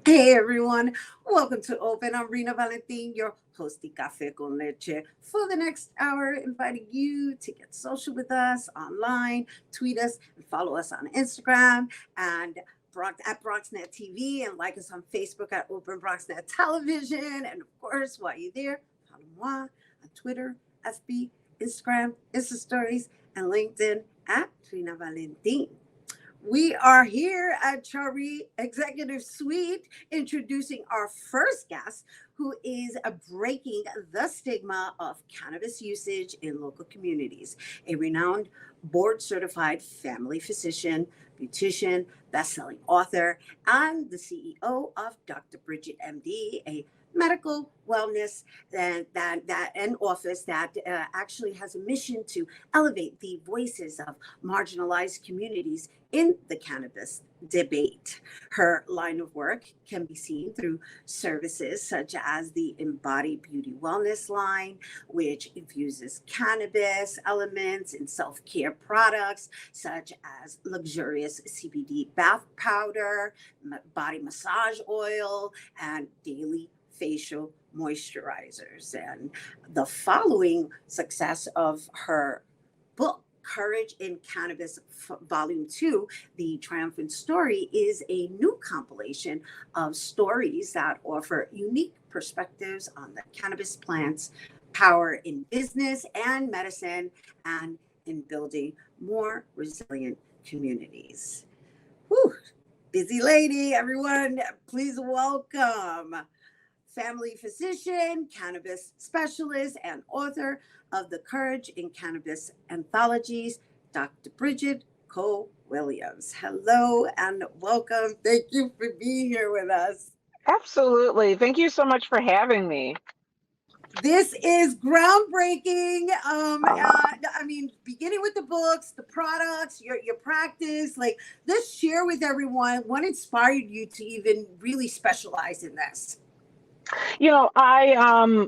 Hey everyone, welcome to Open. I'm Rhina Valentin, your host de Café con Leche. For the next hour, inviting you to get social with us online, tweet us, and follow us on Instagram and at BronxNet TV, and like us on Facebook at Open BronxNet Television. And of course, while you're there, follow moi on Twitter, FB, Instagram, Insta Stories, and LinkedIn at Rhina Valentin. We are here at Chari Executive Suite introducing our first guest, who is breaking the stigma of cannabis usage in local communities. A renowned board certified family physician, beautician, best-selling author, and the CEO of Dr. Bridget MD, a medical wellness that an office that actually has a mission to elevate the voices of marginalized communities in the cannabis debate. Her line of work can be seen through services such as the Embody Beauty Wellness line, which infuses cannabis elements in self care products such as luxurious CBD bath powder, body massage oil, and daily facial moisturizers. And the following success of her book, Courage in Cannabis, Volume 2, The Triumphant Story, is a new compilation of stories that offer unique perspectives on the cannabis plant's power in business and medicine and in building more resilient communities. Whew, busy lady, everyone. Please welcome family physician, cannabis specialist, and author of the Courage in Cannabis anthologies, Dr. Bridget Cole Williams. Hello and welcome. Thank you for being here with us. Absolutely. Thank you so much for having me. This is groundbreaking. Uh, Beginning with the books, the products, your practice. Like, let's share with everyone what inspired you to even really specialize in this. I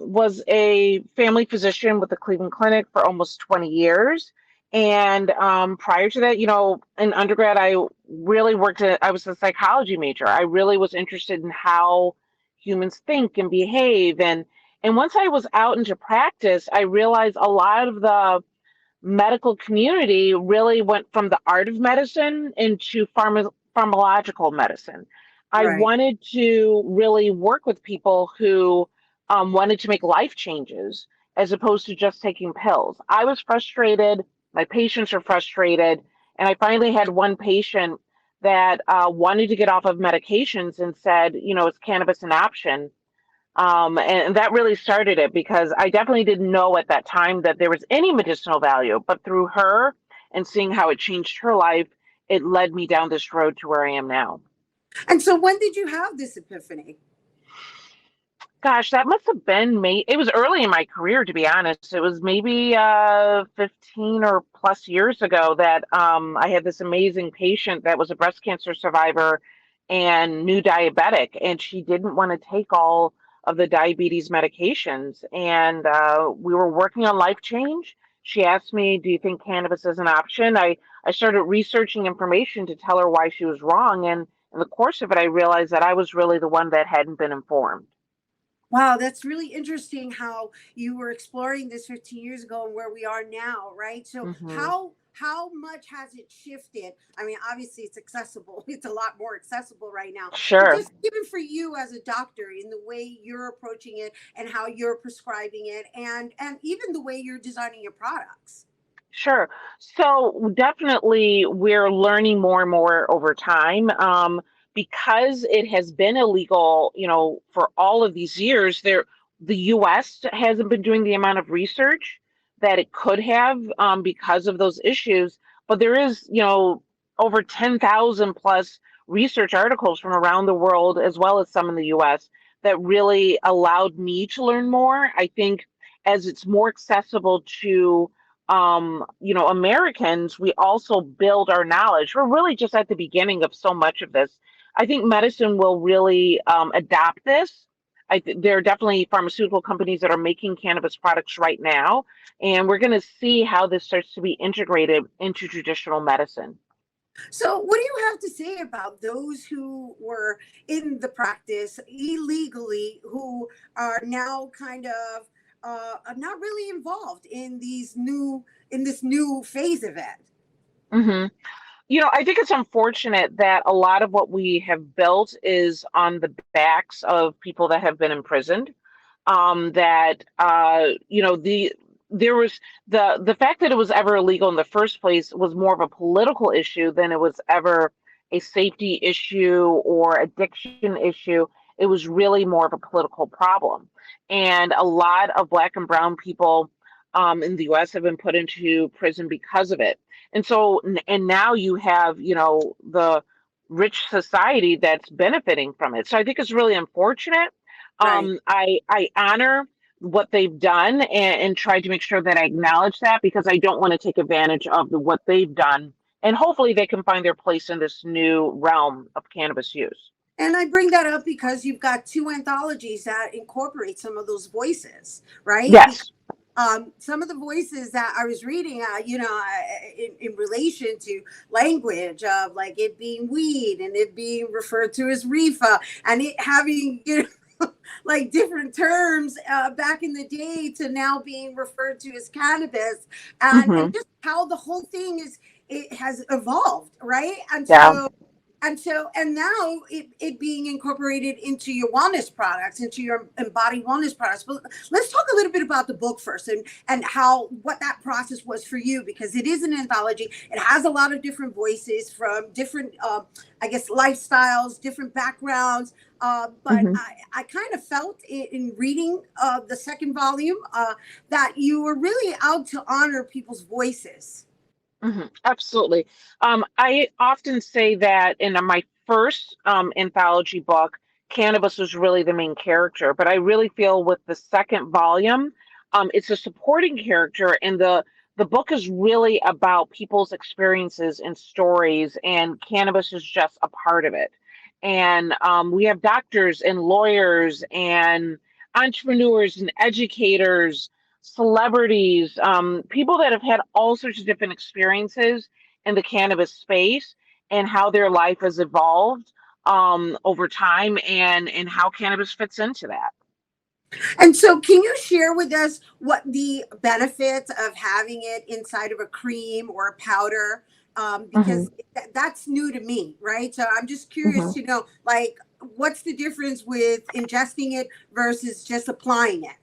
was a family physician with the Cleveland Clinic for almost 20 years. And prior to that, in undergrad, I was a psychology major. I really was interested in how humans think and behave. And once I was out into practice, I realized a lot of the medical community really went from the art of medicine into pharmacological medicine. I Right. wanted to really work with people who wanted to make life changes as opposed to just taking pills. I was frustrated, my patients are frustrated, and I finally had one patient that wanted to get off of medications and said, is cannabis an option? And that really started it because I definitely didn't know at that time that there was any medicinal value. But through her and seeing how it changed her life, it led me down this road to where I am now. And so, when did you have this epiphany? Gosh, that must have been it was early in my career, to be honest. It was maybe 15 or plus years ago that I had this amazing patient that was a breast cancer survivor and new diabetic, and she didn't want to take all of the diabetes medications. And we were working on life change. She asked me, "Do you think cannabis is an option?" I started researching information to tell her why she was wrong, and in the course of it, I realized that I was really the one that hadn't been informed. Wow, that's really interesting how you were exploring this 15 years ago and where we are now, right? So Hmm. how much has it shifted? I mean, obviously it's accessible. It's a lot more accessible right now. But Sure. just even for you as a doctor in the way you're approaching it and how you're prescribing it and even the way you're designing your products. Sure. So definitely we're learning more and more over time. Because it has been illegal, for all of these years, the US hasn't been doing the amount of research that it could have because of those issues. But there is, over 10,000 plus research articles from around the world, as well as some in the US, that really allowed me to learn more. I think as it's more accessible to Americans, we also build our knowledge. We're really just at the beginning of so much of this. I think medicine will really adopt this. There are definitely pharmaceutical companies that are making cannabis products right now, and we're going to see how this starts to be integrated into traditional medicine. So, what do you have to say about those who were in the practice illegally, who are now kind of not really involved in this new phase of it? Hmm. I think it's unfortunate that a lot of what we have built is on the backs of people that have been imprisoned. That there was the fact that it was ever illegal in the first place was more of a political issue than it was ever a safety issue or addiction issue. It was really more of a political problem, and a lot of Black and Brown people in the U.S. have been put into prison because of it. And so, and now you have, the rich society that's benefiting from it. So I think it's really unfortunate. Right. I honor what they've done and try to make sure that I acknowledge that because I don't want to take advantage of what they've done. And hopefully they can find their place in this new realm of cannabis use. And I bring that up because you've got two anthologies that incorporate some of those voices, right? Because Yes. some of the voices that I was reading, in relation to language of like it being weed and it being referred to as reefa and it having, like different terms back in the day to now being referred to as cannabis, and Hmm. just how the whole thing it has evolved, right? Yeah. And now it being incorporated into your wellness products, into your embodied wellness products. But let's talk a little bit about the book first, and how what that process was for you, because it is an anthology. It has a lot of different voices from different, I guess, lifestyles, different backgrounds. But Hmm. I kind of felt in reading the second volume that you were really out to honor people's voices. Absolutely. I often say that in my first anthology book, cannabis was really the main character, but I really feel with the second volume, it's a supporting character, and the book is really about people's experiences and stories, and cannabis is just a part of it. And we have doctors and lawyers and entrepreneurs and educators, celebrities, people that have had all sorts of different experiences in the cannabis space and how their life has evolved over time and how cannabis fits into that. And so, can you share with us what the benefits of having it inside of a cream or a powder? Hmm. Because that's new to me, right? So I'm just curious Hmm. to know, like, what's the difference with ingesting it versus just applying it?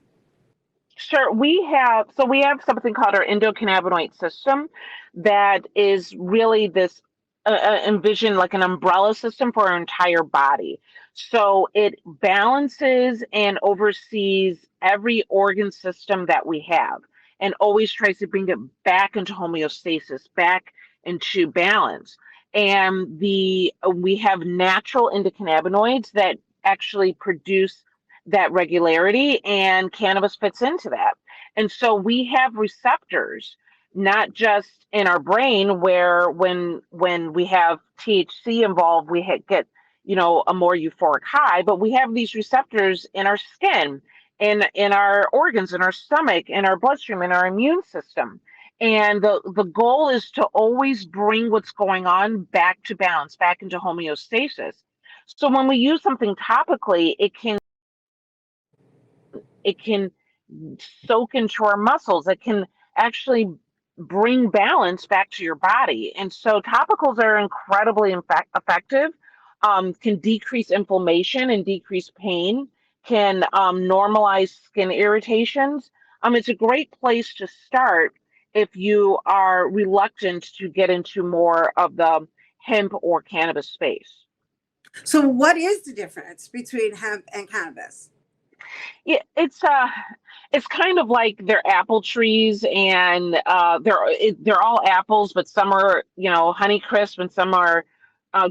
Sure. We have something called our endocannabinoid system that is really this envision like an umbrella system for our entire body. So it balances and oversees every organ system that we have and always tries to bring it back into homeostasis, back into balance. And the we have natural endocannabinoids that actually produce that regularity, and cannabis fits into that. And so we have receptors not just in our brain where when we have THC involved get a more euphoric high, but we have these receptors in our skin, in our organs, in our stomach, in our bloodstream, in our immune system. And the goal is to always bring what's going on back to balance, back into homeostasis. So when we use something topically, it can soak into our muscles. It can actually bring balance back to your body. And so topicals are incredibly effective, can decrease inflammation and decrease pain, can normalize skin irritations. It's a great place to start if you are reluctant to get into more of the hemp or cannabis space. So, what is the difference between hemp and cannabis? Yeah, it's kind of like they're apple trees, and they're all apples, but some are Honey Crisp, and some are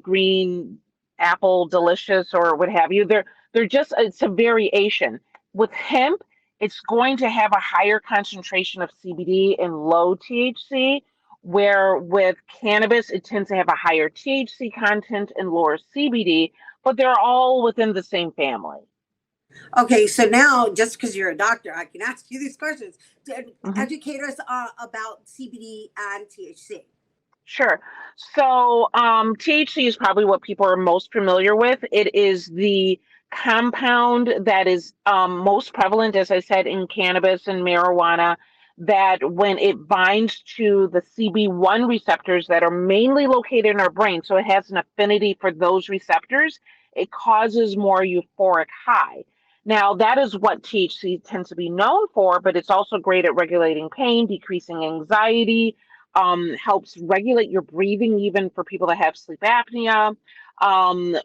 green apple delicious or what have you. They're just it's a variation. With hemp, it's going to have a higher concentration of CBD and low THC, where with cannabis it tends to have a higher THC content and lower CBD, but they're all within the same family. Okay, so now just because you're a doctor, I can ask you these questions to Mhm. educate us about CBD and THC. Sure. So, THC is probably what people are most familiar with. It is the compound that is most prevalent, as I said, in cannabis and marijuana, that when it binds to the CB1 receptors that are mainly located in our brain, so it has an affinity for those receptors, it causes more euphoric high. Now, that is what THC tends to be known for, but it's also great at regulating pain, decreasing anxiety, helps regulate your breathing, even for people that have sleep apnea.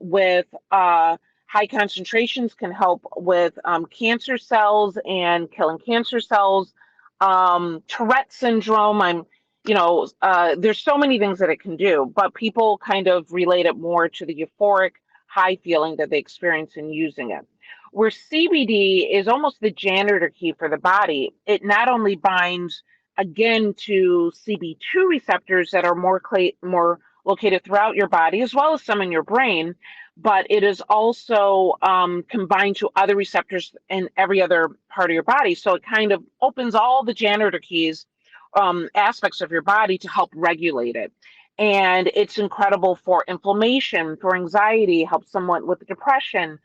With high concentrations, can help with cancer cells and killing cancer cells. Tourette syndrome. There's so many things that it can do, but people kind of relate it more to the euphoric high feeling that they experience in using it. Where CBD is almost the janitor key for the body, it not only binds again to CB2 receptors that are more located throughout your body, as well as some in your brain, but it is also combined to other receptors in every other part of your body. So it kind of opens all the janitor keys, aspects of your body to help regulate it. And it's incredible for inflammation, for anxiety, helps someone with depression,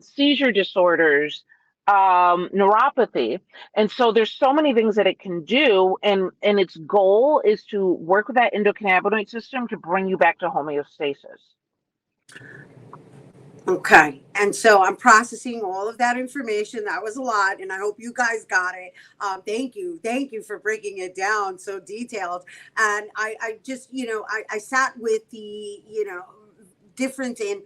seizure disorders, neuropathy. And so there's so many things that it can do, and its goal is to work with that endocannabinoid system to bring you back to homeostasis. Okay. And so I'm processing all of that information. That was a lot, and I hope you guys got it. Thank you. Thank you for breaking it down so detailed. And I just, I sat with the, difference in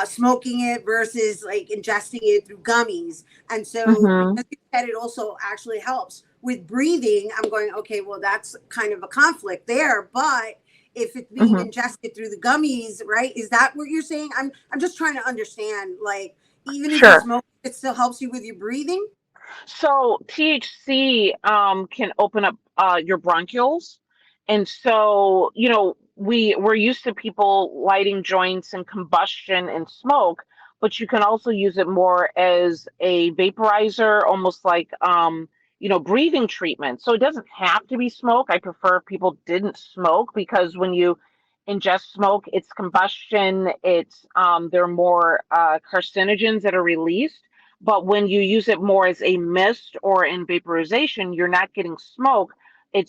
smoking it versus like ingesting it through gummies. And so Mm-hmm. because you said it also actually helps with breathing, I'm going, okay, well, that's kind of a conflict there. But if it's being Mm-hmm. ingested through the gummies, right? Is that what you're saying? I'm just trying to understand, like, even if you Sure. smoke, it still helps you with your breathing. So THC can open up your bronchioles, and so we're used to people lighting joints and combustion and smoke, but you can also use it more as a vaporizer, almost like breathing treatment. So it doesn't have to be smoke. I prefer if people didn't smoke, because when you ingest smoke, it's combustion. It's there are more carcinogens that are released. But when you use it more as a mist or in vaporization, you're not getting smoke.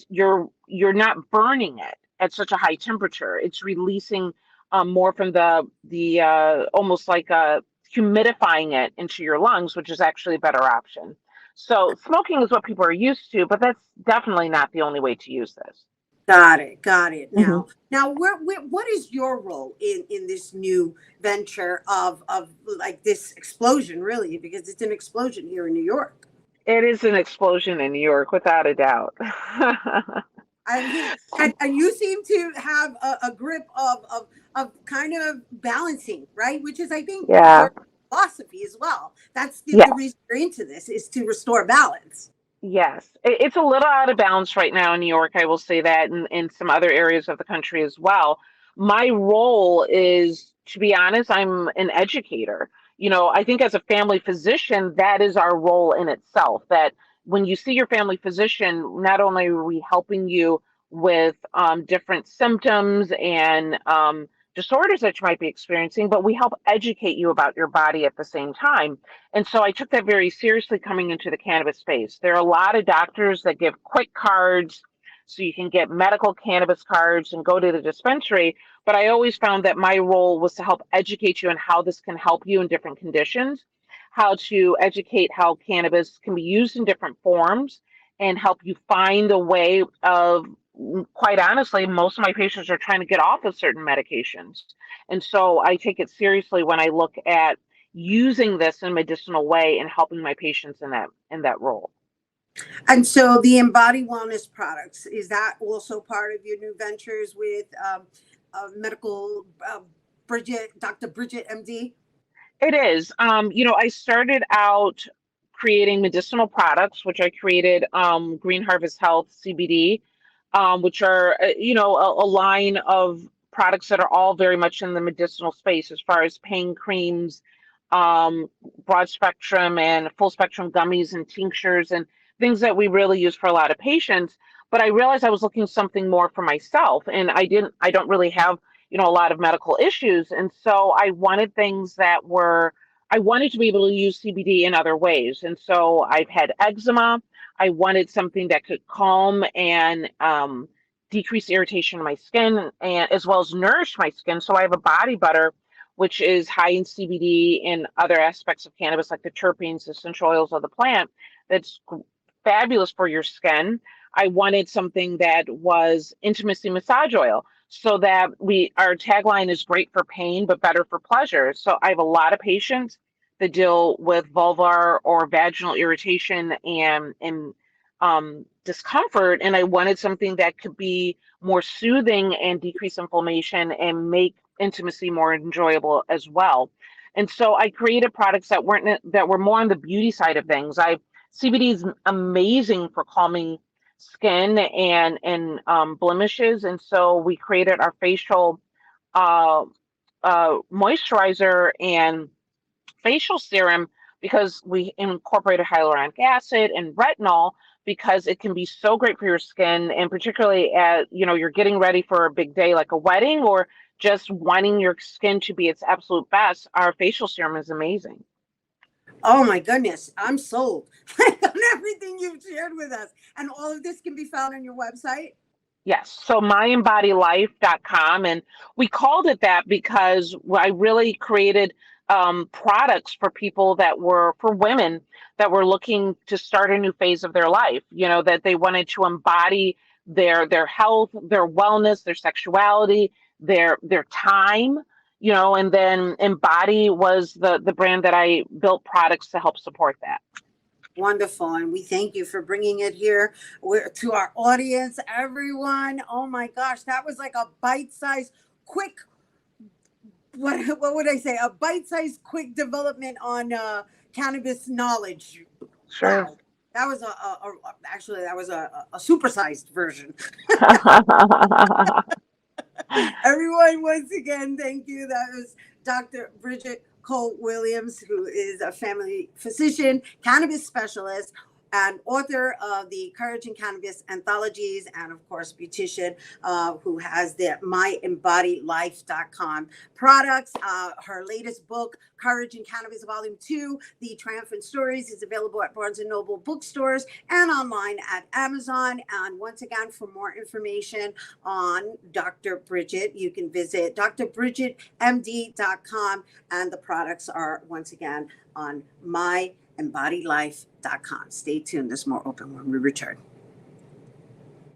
You're not burning it at such a high temperature. It's releasing more from the almost like humidifying it into your lungs, which is actually a better option. So smoking is what people are used to, but that's definitely not the only way to use this. Got it. Got it. Hmm. Now, what is your role in this new venture of like this explosion, really? Because it's an explosion here in New York. It is an explosion in New York, without a doubt. I mean, and you seem to have a grip of kind of balancing, right? Which is, I think, Yeah. your philosophy as well. That's the Yes. reason you're into this, is to restore balance. Yes, it's a little out of balance right now in New York, I will say that, and in some other areas of the country as well. My role is, to be honest, I'm an educator. I think as a family physician, that is our role in itself. That when you see your family physician, not only are we helping you with different symptoms and disorders that you might be experiencing, but we help educate you about your body at the same time. And so I took that very seriously coming into the cannabis space. There are a lot of doctors that give quick cards, so you can get medical cannabis cards and go to the dispensary. But I always found that my role was to help educate you on how this can help you in different conditions, how to educate how cannabis can be used in different forms, and help you find a way of, quite honestly, most of my patients are trying to get off of certain medications. And so I take it seriously when I look at using this in a medicinal way and helping my patients in that role. And so the embody wellness products, is that also part of your new ventures with medical Dr. Bridget MD? It is. I started out creating medicinal products, which I created Green Harvest Health CBD, which are, a line of products that are all very much in the medicinal space as far as pain creams, um, broad spectrum and full spectrum gummies and tinctures and things that we really use for a lot of patients. but I realized I was looking something more for myself, and I don't really have, a lot of medical issues. And so I wanted things that were, I wanted to be able to use CBD in other ways. And so I've had eczema. I wanted something that could calm and decrease irritation in my skin, and as well as nourish my skin. So I have a body butter, which is high in CBD and other aspects of cannabis, like the terpenes, essential oils of the plant. That's fabulous for your skin. I wanted something that was intimacy massage oil, so that our tagline is great for pain but better for pleasure. So I have a lot of patients that deal with vulvar or vaginal irritation and discomfort, and I wanted something that could be more soothing and decrease inflammation and make intimacy more enjoyable as well. And so I created products that were more on the beauty side of things. CBD is amazing for calming skin and blemishes, and so we created our facial uh, moisturizer and facial serum because we incorporated hyaluronic acid and retinol, because it can be so great for your skin, and particularly at, you're getting ready for a big day like a wedding, or just wanting your skin to be its absolute best. Our facial serum is amazing. Oh my goodness, I'm sold on everything you've shared with us. And all of this can be found on your website? Yes, so myembodylife.com, and we called it that because I really created products for people for women that were looking to start a new phase of their life, that they wanted to embody their health, their wellness, their sexuality, their time, and then Embody was the brand that I built products to help support that. Wonderful. And we thank you for bringing it here to our audience, everyone. Oh my gosh, that was like a bite-sized, quick, what would I say? A bite-sized, quick development on cannabis knowledge. Sure. Wow. That was actually, that was a supersized version. Everyone, once again, thank you. That was Dr. Bridget Cole Williams, who is a family physician, cannabis specialist, and author of the Courage in Cannabis anthologies, and of course, beautician, who has the myembodylife.com products. Her latest book, Courage in Cannabis Volume 2, The Triumphant Stories, is available at Barnes & Noble bookstores and online at Amazon. And once again, for more information on Dr. Bridget, you can visit drbridgetmd.com, and the products are once again on myembodylife.com. Stay tuned. There's more open when we return.